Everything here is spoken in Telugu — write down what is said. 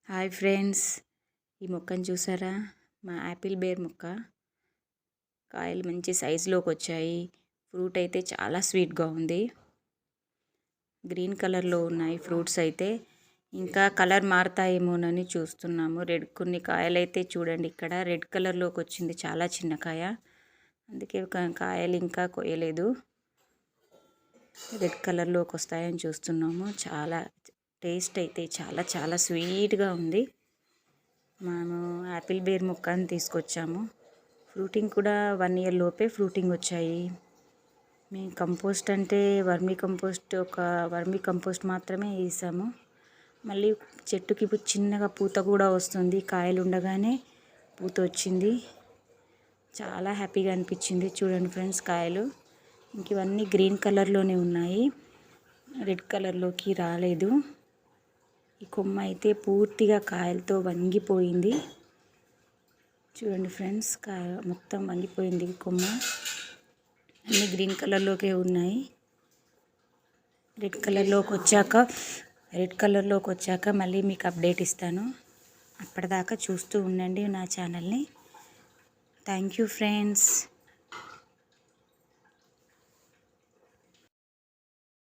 హాయ్ ఫ్రెండ్స్, ఈ మొక్కను చూసారా? మా యాపిల్ బేర్ మొక్క. కాయలు మంచి సైజులోకి వచ్చాయి. ఫ్రూట్ అయితే చాలా స్వీట్గా ఉంది. గ్రీన్ కలర్లో ఉన్నాయి ఫ్రూట్స్ అయితే. ఇంకా కలర్ మారుతాయేమోనని చూస్తున్నాము. కొన్ని కాయలు అయితే చూడండి, ఇక్కడ రెడ్ కలర్లోకి వచ్చింది, చాలా చిన్న కాయ. అందుకే కాయలు ఇంకా కొయ్యలేదు. రెడ్ కలర్లోకి వస్తాయని చూస్తున్నాము. చాలా టేస్ట్ అయితే చాలా చాలా స్వీట్గా ఉంది. మేము యాపిల్ బేర్ మొక్కని తీసుకొచ్చాము. ఫ్రూటింగ్ కూడా 1 year లోపే ఫ్రూటింగ్ వచ్చాయి. మేము కంపోస్ట్ అంటే వర్మీ కంపోస్ట్ మాత్రమే వేసాము. మళ్ళీ చెట్టుకి చిన్నగా పూత కూడా వస్తుంది. కాయలు ఉండగానే పూత వచ్చింది. చాలా హ్యాపీగా అనిపించింది. చూడండి ఫ్రెండ్స్, కాయలు ఇంక ఇవన్నీ గ్రీన్ కలర్లోనే ఉన్నాయి, రెడ్ కలర్లోకి రాలేదు. ఈ కొమ్మ అయితే పూర్తిగా కాయలతో వంగిపోయింది. చూడండి ఫ్రెండ్స్, కాయ మొత్తం వంగిపోయింది. కొమ్మ అన్నీ గ్రీన్ కలర్లోకే ఉన్నాయి. రెడ్ కలర్లోకి వచ్చాక మళ్ళీ మీకు అప్డేట్ ఇస్తాను. అప్పటిదాకా చూస్తూ ఉండండి నా ఛానల్ని. Thank you friends.